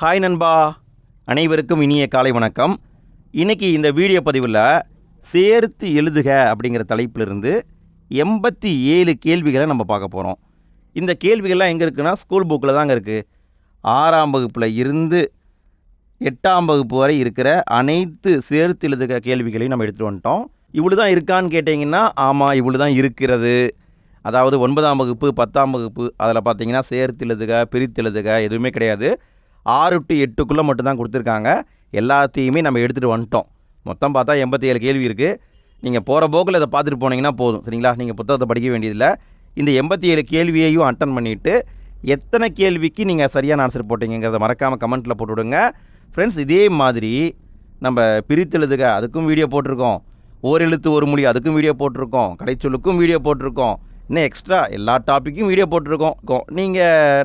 Hi நண்பா, அனைவருக்கும் இனிய காலை வணக்கம். இன்றைக்கி இந்த வீடியோ பதிவில் சேர்த்து எழுதுக அப்படிங்கிற தலைப்பிலிருந்து 87 கேள்விகளை நம்ம பார்க்க போகிறோம். இந்த கேள்விகள்லாம் எங்கே இருக்குன்னா ஸ்கூல் புக்கில் தாங்க இருக்குது. 6ஆம் வகுப்பில் இருந்து 8ஆம் வகுப்பு வரை இருக்கிற அனைத்து சேர்த்து எழுதுக கேள்விகளையும் நம்ம எடுத்துகிட்டு வந்துட்டோம். இவ்வளோ தான் இருக்கான்னு கேட்டிங்கன்னா ஆமாம், இவ்வளோ தான் இருக்கிறது. அதாவது 9ஆம் வகுப்பு 10ஆம் வகுப்பு அதில் பார்த்தீங்கன்னா சேர்த்து எழுதுக பிரித்து எழுதுக எதுவுமே கிடையாது. 6 to 8க்குள்ளே மட்டும்தான் கொடுத்துருக்காங்க. எல்லாத்தையுமே நம்ம எடுத்துகிட்டு வந்துட்டோம். மொத்தம் பார்த்தா 87 கேள்வி இருக்குது. நீங்கள் போகிற போக்கில் இதை பார்த்துட்டு போனீங்கன்னா போதும், சரிங்களா? நீங்கள் புத்தகத்தை படிக்க வேண்டியதில்லை. இந்த 87 கேள்வியையும் அட்டன் பண்ணிவிட்டு எத்தனை கேள்விக்கு நீங்கள் சரியான ஆன்சர் போட்டிங்கிறத மறக்காமல் கமெண்ட்டில் போட்டுவிடுங்க. ஃப்ரெண்ட்ஸ், இதே மாதிரி நம்ம பிரித்தெழுதுக அதுக்கும் வீடியோ போட்டிருக்கோம். ஓரெழுத்து ஒரு மொழி அதுக்கும் வீடியோ போட்டிருக்கோம். கலைச்சொல்லுக்கும் வீடியோ போட்டிருக்கோம். இன்னும் எக்ஸ்ட்ரா எல்லா டாப்பிக்கும் வீடியோ போட்டிருக்கோம்.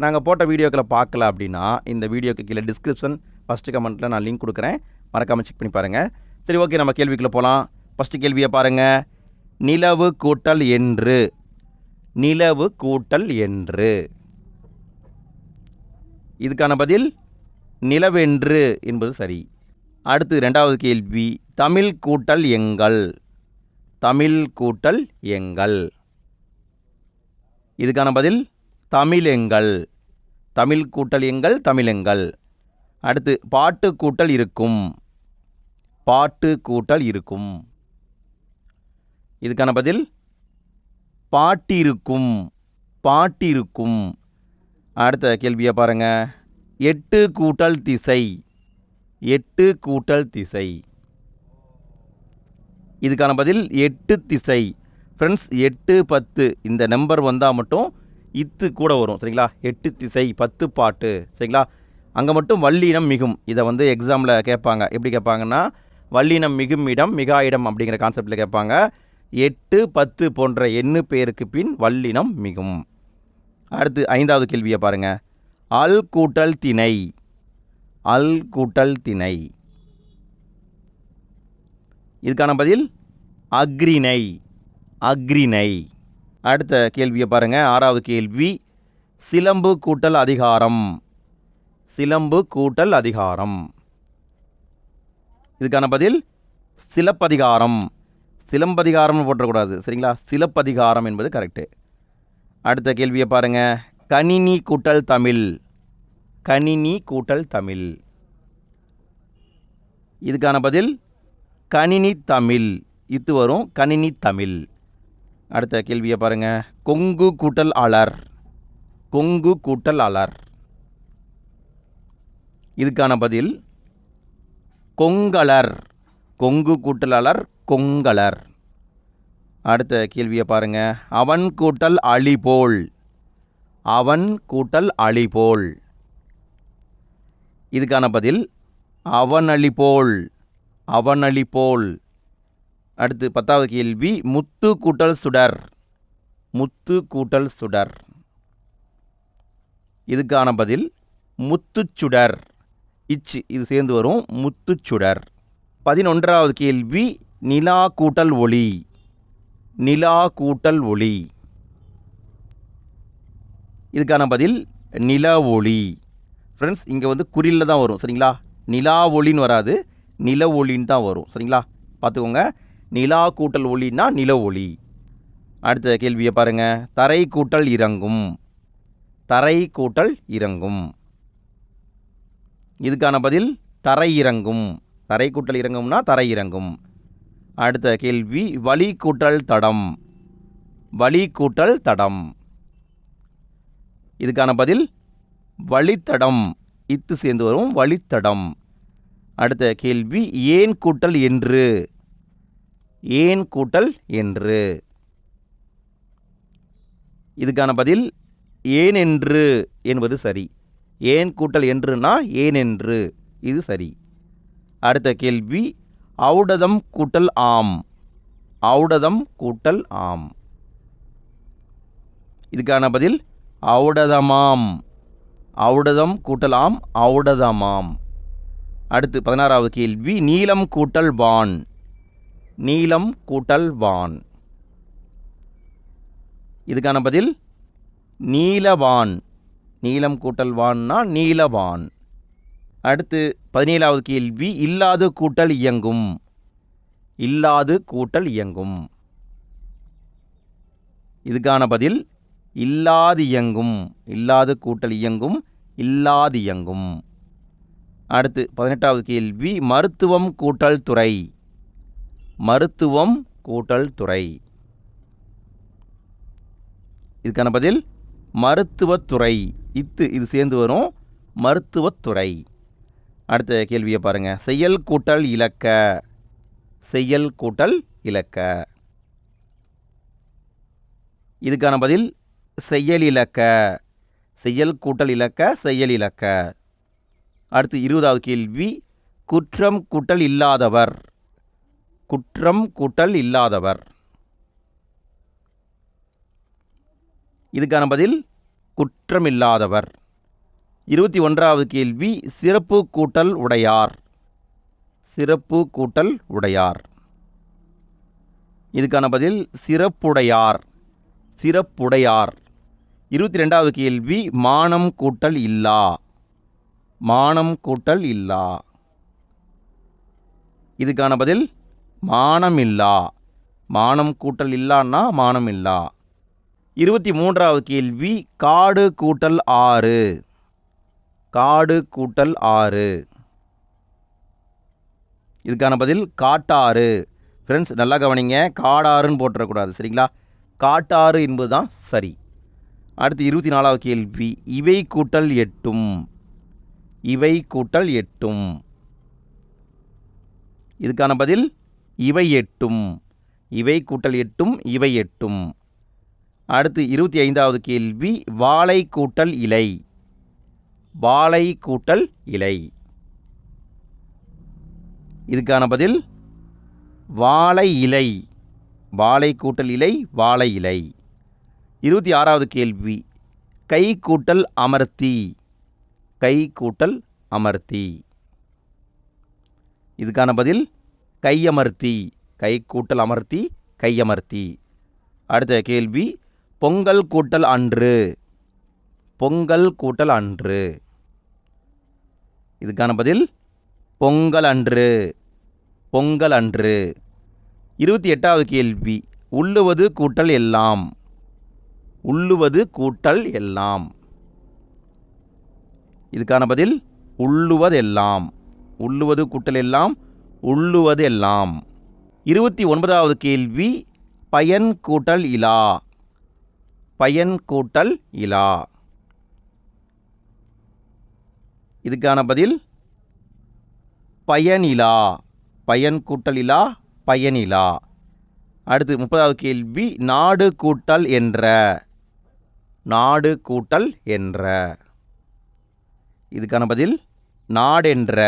நாங்கள் போட்ட வீடியோக்களை பார்க்கல அப்படின்னா இந்த வீடியோக்கு கீழே டிஸ்கிரிப்ஷன் ஃபஸ்ட்டு கமெண்ட்டில் நான் லிங்க் கொடுக்குறேன். மறக்காமல் செக் பண்ணி பாருங்கள். சரி, ஓகே, நம்ம கேள்விக்குள்ளே போகலாம். ஃபஸ்ட்டு கேள்வியை பாருங்கள். நிலவு கூட்டல் என்று. நிலவு கூட்டல் என்று. இதுக்கான பதில் நிலவென்று என்பது சரி. அடுத்து 2வது கேள்வி. தமிழ் கூட்டல் எங்கள். தமிழ் கூட்டல் எங்கள். இதுக்கான பதில் தமிழெங்கள். தமிழ் கூட்டல் எங்கள் தமிழெங்கள். அடுத்து பாட்டு கூட்டல் இருக்கும். பாட்டு கூட்டல் இருக்கும். இதுக்கான பதில் பாட்டிருக்கும். பாட்டிருக்கும். அடுத்த கேள்வியை பாருங்கள். 8 கூட்டல் திசை. 8 கூட்டல் திசை. இதுக்கான பதில் 8 திசை. ஃப்ரெண்ட்ஸ், 8 10 இந்த நம்பர் வந்தால் மட்டும் இத்து கூட வரும், சரிங்களா? 8 திசை 10 பாட்டு, சரிங்களா? அங்கே மட்டும் வல்லினம் மிகும். இதை எக்ஸாமில் கேட்பாங்க. எப்படி கேட்பாங்கன்னா வல்லினம் மிகும் இடம் மிகா இடம் அப்படிங்கிற கான்செப்டில் கேட்பாங்க. 8 10 போன்ற எண்ணு பேருக்கு பின் வல்லினம் மிகும். அடுத்து 5வது கேள்வியை பாருங்கள். அல் கூட்டல் திணை. அல் கூட்டல் திணை. இதுக்கான பதில் அக்ரிணை. அக்ரிணை. அடுத்த கேள்வியை பாருங்கள். 6வது கேள்வி. சிலம்பு கூட்டல் அதிகாரம். சிலம்பு கூட்டல் அதிகாரம். இதுக்கான பதில் சிலப்பதிகாரம். சிலப்பதிகாரம்னு போட்டக்கூடாது, சரிங்களா? சிலப்பதிகாரம் என்பது கரெக்டு. அடுத்த கேள்வியை பாருங்கள். கணினி கூட்டல் தமிழ். கணினி கூட்டல் தமிழ். இதுக்கான பதில் கணினி தமிழ். இது வரும் கணினி தமிழ். அடுத்த கேள்வியை பாருங்கள். கொங்கு கூட்டல் அலர். கொங்கு கூட்டல் அலர். இதுக்கான பதில் கொங்கலர். கொங்கு கூட்டல் அலர் கொங்கலர். அடுத்த கேள்வியை பாருங்கள். அவன் கூட்டல் அழிபோல். அவன் கூட்டல் அழிபோல். இதுக்கான பதில் அவனழிபோல். அவனழிபோல். அடுத்து 10வது கேள்வி. முத்து கூட்டல் சுடர். முத்து கூட்டல் சுடர். இதுக்கான பதில் முத்துச்சுடர். இது சேர்ந்து வரும் முத்துச்சுடர். 11வது கேள்வி. நிலா கூட்டல் ஒளி. நிலா கூட்டல் ஒளி. இதுக்கான பதில் நில ஒளி. ஃப்ரெண்ட்ஸ், இங்கே குறியில் தான் வரும், சரிங்களா? நிலா ஒளின்னு வராது, நில ஒளின்னு தான் வரும், சரிங்களா? பார்த்துக்கோங்க. நிலா கூட்டல் ஒளின்னா நில ஒளி. அடுத்த கேள்வியை பாருங்கள். தரை கூட்டல் இறங்கும். தரை கூட்டல் இறங்கும். இதுக்கான பதில் தரை இறங்கும். தரை கூட்டல் இறங்கும்னா தரை இறங்கும். அடுத்த கேள்வி. வழி கூட்டல் தடம். வழி கூட்டல் தடம். இதுக்கான பதில் வழித்தடம். இத்து சேர்ந்து வரும் வழித்தடம். அடுத்த கேள்வி. ஏன் கூட்டல் என்று. ஏன் கூட்டல் என்று. இதுக்கான பதில் ஏனென்று என்பது சரி. ஏன் கூட்டல் என்றுனா ஏனென்று, இது சரி. அடுத்த கேள்வி. ஔடதம் கூட்டல் ஆம். ஔடதம் கூட்டல் ஆம். இதுக்கான பதில் ஔடதமாம். ஔடதம் கூட்டல் ஆம் ஔடதமாம். அடுத்து 16வது கேள்வி. நீலம் கூட்டல் வான். நீலம் கூட்டல் வான். இதுக்கான பதில் நீலவான். நீலம் கூட்டல் வான்னா நீலவான். அடுத்து 17வது கேள்வி, இல்லாது கூட்டல் இயங்கும். இல்லாது கூட்டல் இயங்கும். இதுக்கான பதில் இல்லாது இயங்கும். இல்லாது கூட்டல் இயங்கும், இல்லாது இயங்கும். அடுத்து 18வது கேள்வி, மருத்துவம் கூட்டல் துறை. மருத்துவம் கூட்டல் துறை. இதுக்கான பதில் மருத்துவத்துறை. இது சேர்ந்து வரும், மருத்துவத்துறை. அடுத்த கேள்வியை பாருங்க, செயல் கூட்டல் இலக்க. செயல் கூட்டல் இலக்க. இதுக்கான பதில் செயலிலக்க. செயல் கூட்டல் இலக்க, செயலிலக்க. அடுத்து 20வது கேள்வி, குற்றம் கூட்டல் இல்லாதவர். குற்றம் கூட்டல் இல்லாதவர். இதுக்கான பதில் குற்றமில்லாதவர். 21வது கேள்வி, சிறப்பு கூட்டல் உடையார். சிறப்பு கூட்டல் உடையார். இதுக்கான பதில் சிறப்புடையார். சிறப்புடையார். 22வது கேள்வி, மானம் கூட்டல் இல்லா. மானம் கூட்டல் இல்லா. இதுக்கான பதில் மானமில்லா. மானம் கூட்டல் இல்லான்னா மானமில்லா. 23வது கேள்வி, காடு கூட்டல் ஆறு. காடு கூட்டல் ஆறு. இதுக்கான பதில் காட்டாறு. ஃப்ரெண்ட்ஸ் நல்லா கவனிங்க, காடாறுன்னு போட்டுறக்கூடாது, சரிங்களா? காட்டாறு என்பது தான் சரி. அடுத்து 24வது கேள்வி, இவை கூட்டல் எட்டும். இவை கூட்டல் எட்டும். இதுக்கான பதில் இவை எட்டும். இவை கூட்டல் எட்டும், இவை எட்டும். அடுத்து 25வது கேள்வி, வாழை கூட்டல் இலை. வாழை கூட்டல் இலை. இதுக்கான பதில் வாழை இலை. வாழை கூட்டல் இலை, வாழை இலை. 26வது கேள்வி, கை கூட்டல் அமர்த்தி. கை கூட்டல் அமர்த்தி. இதுக்கான பதில் கையமர்த்தி. கை கூட்டல் அமர்த்தி, கையமர்த்தி. அடுத்த கேள்வி, பொங்கல் கூட்டல் அன்று. பொங்கல் கூட்டல் அன்று. இதுக்கான பதில் பொங்கல் அன்று. பொங்கல் அன்று. 28வது கேள்வி, உள்ளுவது கூட்டல் எல்லாம். உள்ளுவது கூட்டல் எல்லாம். இதுக்கான பதில் உள்ளுவதெல்லாம். உள்ளுவது கூட்டல் எல்லாம், உள்ளுவது எல்லாம். 29வது கேள்வி, பயன் கூட்டல் இலா. பயன் கூட்டல் இலா. இதுக்கான பதில் பயனிலா. பயன் கூட்டல் இலா, பயனிலா. அடுத்து 30வது கேள்வி, நாடு கூட்டல் என்ற. நாடு கூட்டல் என்ற. இதுக்கான பதில் நாடென்ற.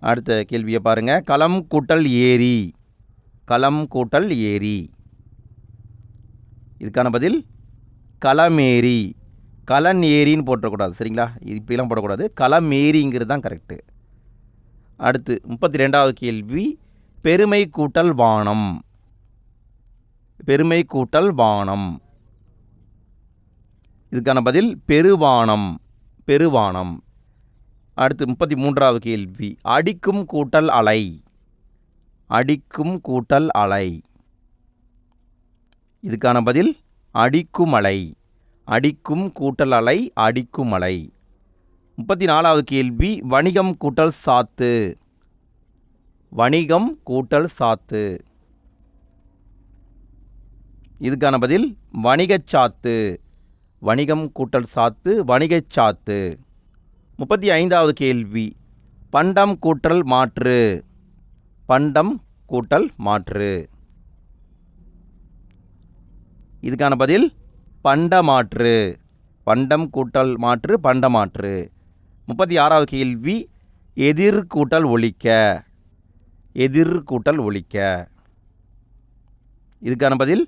அடுத்த கேள்வியை பாருங்க, களம் கூட்டல் ஏரி. களம் கூட்டல் ஏரி. இதுக்கான பதில் களமேரி. களன் ஏரின்னு போட்டக்கூடாது, சரிங்களா? இப்படிலாம் போடக்கூடாது, களமேரிங்கிறது தான் கரெக்டு. அடுத்து 32வது கேள்வி, பெருமை கூட்டல் வானம். பெருமை கூட்டல் வானம். இதுக்கான பதில் பெருவானம். பெருவானம். அடுத்து 33வது கேள்வி, அடிக்கும் கூட்டல் அலை. அடிக்கும் கூட்டல் அலை. இதுக்கான பதில் அடிக்கும் அலை. அடிக்கும் கூட்டல் அலை, அடிக்கும் அலை. 34வது கேள்வி, வணிகம் கூட்டல் சாத்து. வணிகம் கூட்டல் சாத்து. இதுக்கான பதில் வணிகச் சாத்து. வணிகம் கூட்டல் சாத்து, வணிகச் சாத்து. 35வது கேள்வி, பண்டம் கூட்டல் மாற்று. பண்டம் கூட்டல் மாற்று. இதுக்கான பதில் பண்டமாற்று. பண்டம் கூட்டல் மாற்று, பண்டமாற்று. 36வது கேள்வி, எதிர் கூட்டல் ஒழிக்க. எதிர் கூட்டல் ஒழிக்க. இதுக்கான பதில்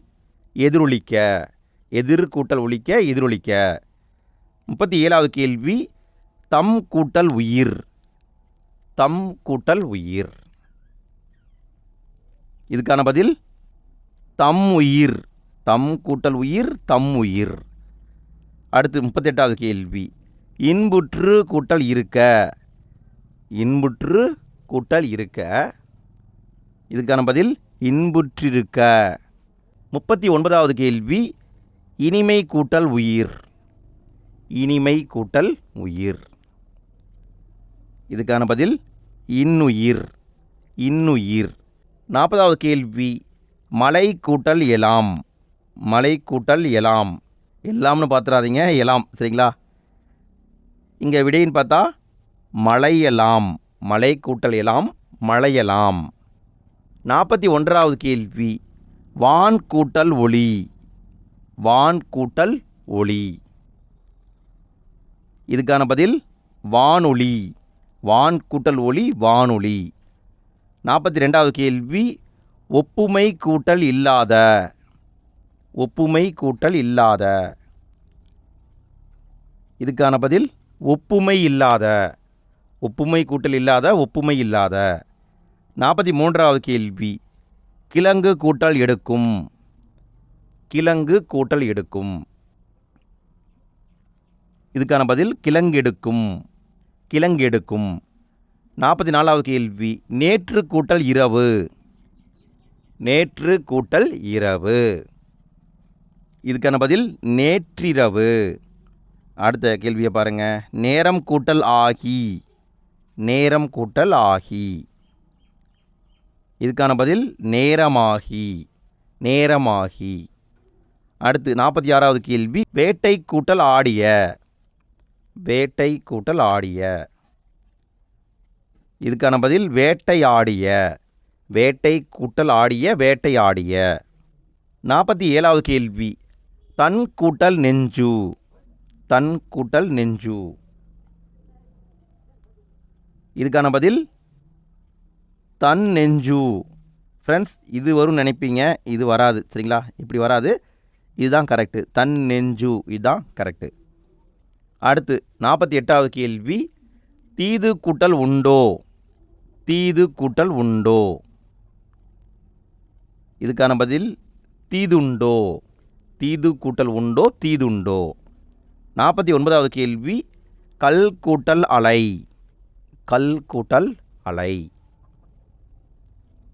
எதிரொலிக்க. எதிர் கூட்டல் ஒழிக்க, எதிரொலிக்க. 37வது கேள்வி, தம் கூட்டல் உயிர். தம் கூட்டல் உயிர். இதுக்கான பதில் தம் உயிர். தம் கூட்டல் உயிர், தம் உயிர். அடுத்து 38வது கேள்வி, இன்புற்று கூட்டல் இருக்க. இன்புற்று கூட்டல் இருக்க. இதுக்கான பதில் இன்புற்றிருக்க. 39வது கேள்வி, இனிமை கூட்டல் உயிர். இனிமை கூட்டல் உயிர். இதுக்கான பதில் இன்னுயிர். இன்னுயிர். 40வது கேள்வி, மலை கூட்டல் எலாம். மலை கூட்டல் எலாம். எல்லாம்னு பார்த்துறாதீங்க, எலாம் சரிங்களா. இங்கே விடைன்னு பார்த்தா மலையலாம். மலை கூட்டல் எலாம், மலையலாம். 41வது கேள்வி, வான் கூட்டல் ஒளி. வான் கூட்டல் ஒளி. இதுக்கான பதில் வானொலி. வான் கூட்டல் ஒளி, வானொலி. 42வது கேள்வி, ஒப்புமை கூட்டல் இல்லாத. ஒப்புமை கூட்டல் இல்லாத. இதுக்கான பதில் ஒப்புமை இல்லாத. ஒப்புமை கூட்டல் இல்லாத, ஒப்புமை இல்லாத. 43வது கேள்வி, கிழங்கு கூட்டல் எடுக்கும். கிழங்கு கூட்டல் எடுக்கும். இதுக்கான பதில் கிழங்கெடுக்கும். கிழங்கெடுக்கும். 44வது கேள்வி, நேற்று கூட்டல் இரவு. நேற்று கூட்டல் இரவு. இதுக்கான பதில் நேற்றிரவு. அடுத்த கேள்வியை பாருங்க, நேரம் கூட்டல் ஆகி. நேரம் கூட்டல் ஆகி. இதுக்கான பதில் நேரமாகி. நேரமாகி. அடுத்து 46வது கேள்வி, வேட்டை கூட்டல் ஆடிய. வேட்டை கூட்டல் ஆடிய. இதுக்கான பதில் வேட்டையாடிய. வேட்டை கூட்டல் ஆடிய, வேட்டையாடிய. 47வது கேள்வி, தன் கூட்டல் நெஞ்சு. தன் கூட்டல் நெஞ்சு. இதுக்கான பதில் தன் நெஞ்சு. ஃப்ரெண்ட்ஸ், இது வரும் நினைப்பீங்க, இது வராது சரிங்களா. இப்படி வராது, இதுதான் கரெக்டு. தன் நெஞ்சு இதுதான் கரெக்டு. அடுத்து 48வது கேள்வி, தீது கூட்டல் உண்டோ. தீது கூட்டல் உண்டோ. இதுக்கான பதில் தீதுண்டோ. தீது கூட்டல் உண்டோ, தீதுண்டோ. 49வது கேள்வி, கல் கூட்டல் அலை. கல் கூட்டல் அலை.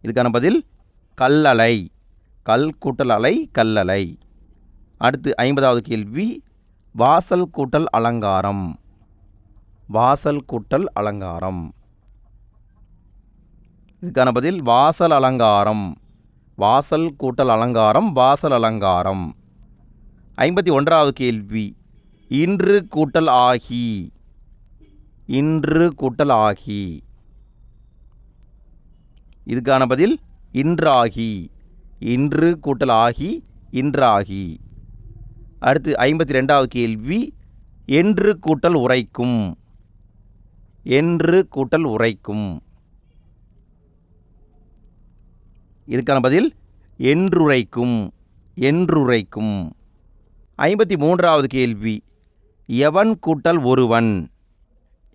இதுக்கான பதில் கல்லலை. கல் கூட்டல் அலை, கல்லலை. அடுத்து 50வது கேள்வி, வாசல் கூட்டல் அலங்காரம். வாசல் கூட்டல் அலங்காரம். இதுக்கான பதில் வாசல் அலங்காரம். வாசல் கூட்டல் அலங்காரம், வாசல் அலங்காரம். 51வது கேள்வி, இன்று கூட்டல் ஆகி. இன்று கூட்டல் ஆகி. இதுக்கான பதில் இன்றாகி. இன்று கூட்டல் ஆகி, இன்றாகி. அடுத்து 52வது கேள்வி, என்று கூட்டல் உரைக்கும். என்று கூட்டல் உரைக்கும். இதுக்கான பதில் என்றுரைக்கும். என்றுரைக்கும். 53வது கேள்வி, எவன் கூட்டல் ஒருவன்.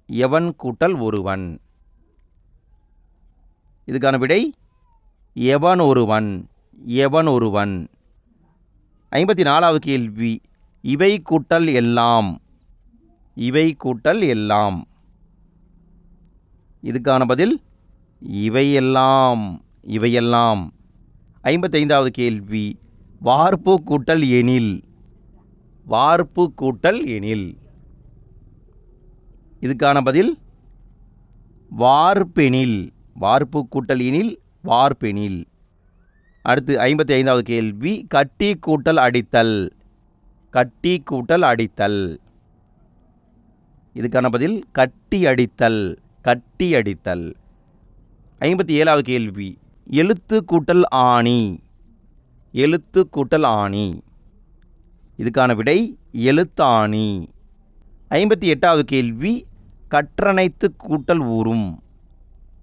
எவன் கூட்டல் ஒருவன். இதுக்கான விடை எவன் ஒருவன். எவன் ஒருவன். 54வது கேள்வி, இவை கூட்டல் எல்லாம். இவை கூட்டல் எல்லாம். இதுக்கான பதில் இவையெல்லாம். இவையெல்லாம். 55வது கேள்வி, வார்ப்பு கூட்டல் எனில். வார்ப்பு கூட்டல் எனில். இதுக்கான பதில் வார்ப்பெனில். வார்ப்பு கூட்டல் எனில், வார்ப்பெனில். அடுத்து 55வது கேள்வி, கட்டி கூட்டல் அடித்தல். கட்டி கூட்டல் அடித்தல். இதுக்கான பதில் கட்டி அடித்தல். கட்டி அடித்தல். 57வது கேள்வி, எழுத்து கூட்டல் ஆணி. எழுத்து கூட்டல் ஆணி. இதுக்கான விடை எழுத்தாணி. 58வது கேள்வி, கற்றனைத்து கூட்டல் ஊரும்.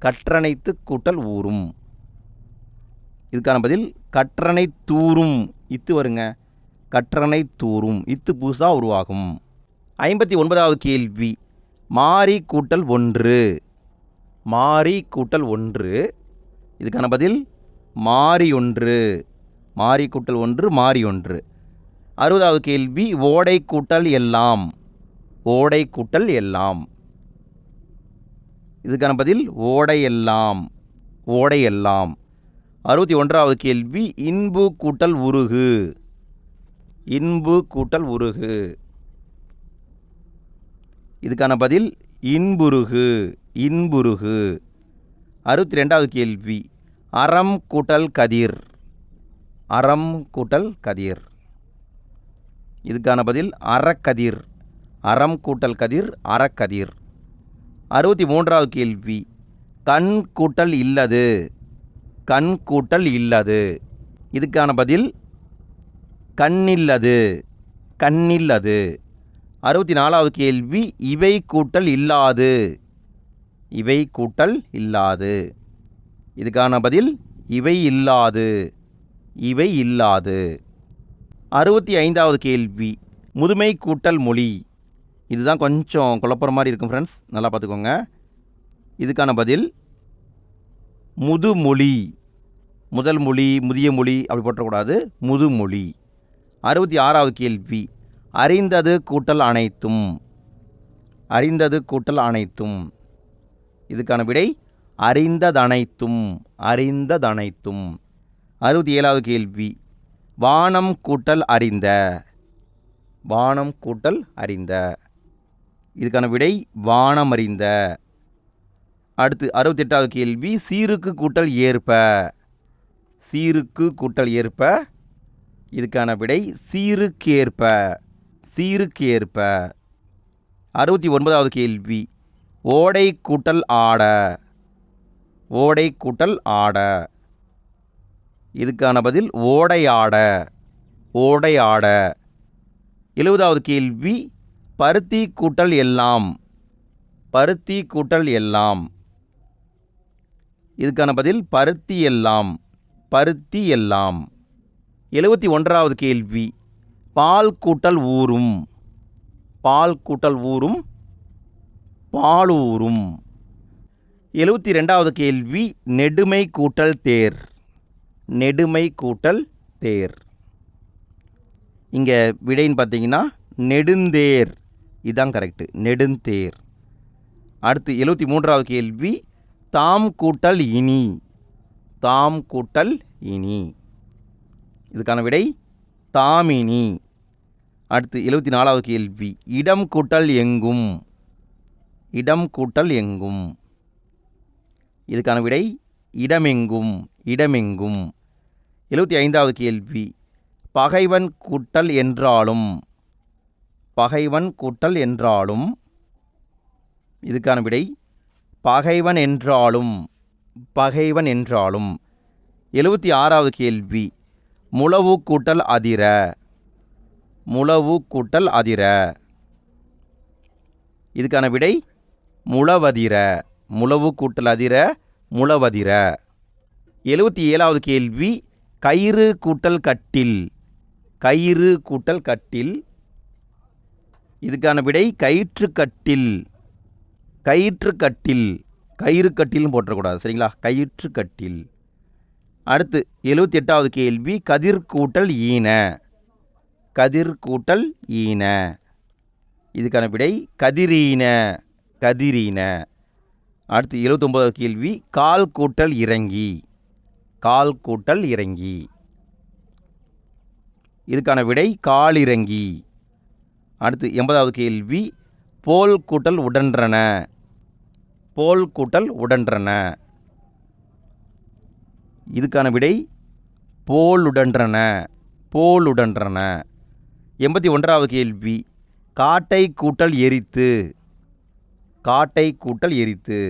கற்றனைத்து கூட்டல் ஊரும். இதுக்கான பதில் கற்றனை தூரும். இத்து வருங்க. கற்றனை தூரும். இத்து புதுசாக உருவாகும். 59வது கேள்வி, மாறி கூட்டல் ஒன்று. மாறி கூட்டல் ஒன்று. இதுக்கான பதில் மாறி ஒன்று. மாறி கூட்டல் ஒன்று, மாறி ஒன்று. 60வது கேள்வி, ஓடை கூட்டல் எல்லாம். ஓடை கூட்டல் எல்லாம். இதுக்கான பதில் ஓடையெல்லாம். ஓடையெல்லாம். 61வது கேள்வி இன்பு கூட்டல் உருகு. இன்பு கூட்டல் உருகு. இதுக்கான பதில் இன்புருகு. இன்புருகு. 62வது கேள்வி அறம் கூட்டல் கதிர். அறம் கூட்டல் கதிர். இதுக்கான பதில் அறக்கதிர். அறம் கூட்டல் கதிர் அறக்கதிர். 63வது கேள்வி கண் கூட்டல் இல்லது. கண் கூட்டல் இல்லது. இதுக்கான பதில் கண்ணில்லது. கண்ணில்லது. 64வது கேள்வி இவை கூட்டல் இல்லாது. இவை கூட்டல் இல்லாது. இதுக்கான பதில் இவை இல்லாது. இவை இல்லாது. 65வது கேள்வி முதுமை கூட்டல் மொழி. இதுதான் கொஞ்சம் குழப்பற மாதிரி இருக்கும் ஃப்ரெண்ட்ஸ், நல்லா பார்த்துக்கோங்க. இதுக்கான பதில் முதுமொழி. முதல் மொழி முதிய மொழி அப்படி போட்டக்கூடாது, முதுமொழி. 66வது கேள்வி அறிந்தது கூட்டல் அனைத்தும். அறிந்தது கூட்டல் அனைத்தும். இதுக்கான விடை அறிந்ததனைத்தும். அறிந்ததனைத்தும். 67வது கேள்வி வானம் கூட்டல் அறிந்த. வானம் கூட்டல் அறிந்த. இதுக்கான விடை வானமறிந்த. அடுத்து 68வது கேள்வி சீருக்கு கூட்டல் ஏற்ப. சீருக்கு கூட்டல் ஏற்ப. இதுக்கான விடை சீருக்கேற்ப. சீருக்கேற்ப. 69வது கேள்வி ஓடை கூட்டல் ஆட. ஓடை கூட்டல் ஆட. இதுக்கான பதில் ஓடையாட. ஓடையாட. 70வது கேள்வி பருத்தி கூட்டல் எல்லாம். பருத்தி கூட்டல் எல்லாம். இதுக்கான பதில் பருத்தி எல்லாம். பருத்தி எல்லாம். 71வது கேள்வி பால் கூட்டல் ஊரும். பால் கூட்டல் ஊரும் பாலூரும். 72வது கேள்வி நெடுமை கூட்டல் தேர். நெடுமை கூட்டல் தேர். இங்கே விடைன்னு பார்த்தீங்கன்னா நெடுந்தேர். இதுதான் கரெக்டு, நெடுந்தேர். அடுத்து 73வது கேள்வி தாம் கூட்டல் இனி. தாம் கூட்டல் இனி. இதுக்கான விடை தாமினி. அடுத்து 74வது கேள்வி இடம் கூட்டல் எங்கும். இடம் கூட்டல் எங்கும். இதுக்கான விடை இடமெங்கும். இடமெங்கும். 75வது கேள்வி பகைவன் கூட்டல் என்றாலும். பகைவன் கூட்டல் என்றாலும். இதுக்கான விடை பகைவன் என்றாலும். பகைவன் என்றாலும். 76வது கேள்வி முழவு கூட்டல் அதிர. முழவு கூட்டல் அதிர. இதுக்கான விடை முழவதிர. முழவு கூட்டல் அதிர முழவதிர. 77வது கேள்வி கயிறு கூட்டல் கட்டில். கயிறு கூட்டல் கட்டில். இதுக்கான விடை கயிற்றுக்கட்டில். கயிற்றுக்கட்டில். கயிறு கட்டில்னு போட்டக்கூடாது, சரிங்களா? கயிற்றுக்கட்டில். அடுத்து 78வது கேள்வி கதிர் கூட்டல் ஈன. கதிர் கூட்டல் ஈன. இதுக்கான விடை கதிரீன. கதிரீன. அடுத்து 79வது கேள்வி கால் கூட்டல் இறங்கி. கால் கூட்டல் இறங்கி. இதுக்கான விடை காலிறங்கி. அடுத்து 80வது கேள்வி போல் கூட்டல் உடன்றன. போல் கூட்டல் உடன்றன. இதுக்கான விடை போலுடன்றன. போலுடன்றன. 81வது கேள்வி காட்டை கூட்டல் எரித்து. காட்டை கூட்டல் எரித்து.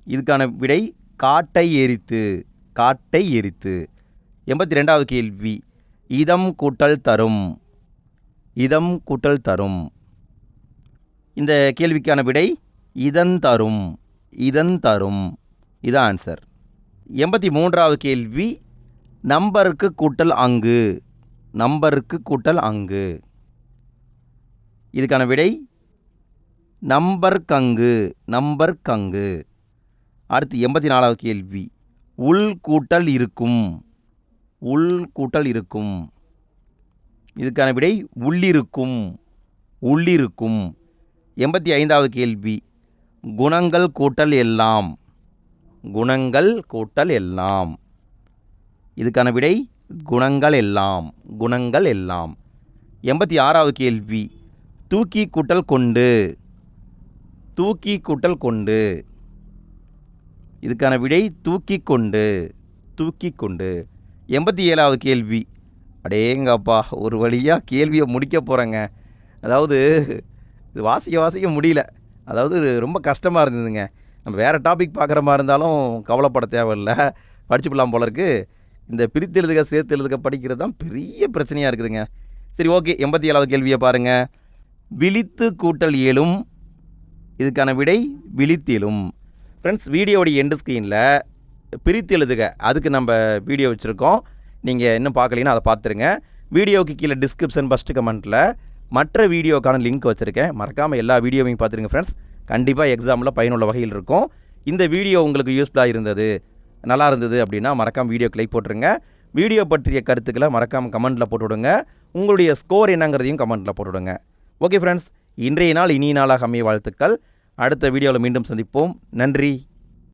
இதுக்கான விடை காட்டை எரித்து. காட்டை எரித்து. 82வது கேள்வி இதம் கூட்டல் தரும். இதம் கூட்டல் தரும். இந்த கேள்விக்கான விடை இதந்தரும். இதந்தரும். இதான் ஆன்சர். 83வது கேள்வி நம்பருக்கு கூட்டல் அங்கு. நம்பருக்கு கூட்டல் அங்கு. இதுக்கான விடை நம்பர்கங்கு. நம்பர்கங்கு. அடுத்து 84வது கேள்வி உள் கூட்டல் இருக்கும். உள் கூட்டல் இருக்கும். இதுக்கான விடை உள்ளிருக்கும். உள்ளிருக்கும். 85வது கேள்வி குணங்கள் கூட்டல் எல்லாம். குணங்கள் கூட்டல் எல்லாம். இதுக்கான விடை குணங்கள் எல்லாம். குணங்கள் எல்லாம். 86வது கேள்வி. தூக்கி கூட்டல் கொண்டு. தூக்கி கூட்டல் கொண்டு. இதுக்கான விடை தூக்கி கொண்டு. தூக்கி கொண்டு. 87வது கேள்வி. அடேங்கப்பா, ஒரு வழியாக கேள்வியை முடிக்க போகிறேங்க. அதாவது இது வாசிக்க முடியல. அதாவது ரொம்ப கஷ்டமாக இருந்ததுங்க. நம்ம வேறு டாபிக் பார்க்குற மாதிரி இருந்தாலும் கவலைப்பட தேவையில்லை, படிச்சுக்கலாம் போல இருக்குது. இந்த பிரித்து எழுதுக சேர்த்து எழுதுக படிக்கிறது தான் பெரிய பிரச்சனையாக இருக்குதுங்க. சரி, ஓகே. 87வது கேள்வியை பாருங்கள். விழித்து கூட்டல் ஏழும். இதுக்கான விடை விழித்தெழும். ஃப்ரெண்ட்ஸ், வீடியோடைய எண்டு ஸ்க்ரீனில் பிரித்து எழுதுக அதுக்கு நம்ம வீடியோ வச்சுருக்கோம். நீங்கள் இன்னும் பார்க்கலீங்கன்னா அதை பார்த்துருங்க. வீடியோவுக்கு கீழே டிஸ்கிரிப்ஷன் ஃபஸ்ட்டு கமெண்ட்டில் மற்ற வீடியோக்கான லிங்க் வச்சுருக்கேன். மறக்காமல் எல்லா வீடியோவையும் பார்த்துருங்க ஃப்ரெண்ட்ஸ். கண்டிப்பாக எக்ஸாமில் பயனுள்ள வகையில் இருக்கும். இந்த வீடியோ உங்களுக்கு யூஸ்ஃபுல்லாக இருந்தது, நல்லா இருந்தது அப்படின்னா மறக்காமல் வீடியோக்கு லைக் போட்டுருங்க. வீடியோ பற்றிய கருத்துக்களை மறக்காமல் கமெண்ட்டில் போட்டுவிடுங்க. உங்களுடைய ஸ்கோர் என்னங்கிறதையும் கமெண்ட்டில் போட்டுவிடுங்க. ஓகே ஃப்ரெண்ட்ஸ், இன்றைய நாள் இனிய நாளாக அமைய வாழ்த்துக்கள். அடுத்த வீடியோவில் மீண்டும் சந்திப்போம். நன்றி.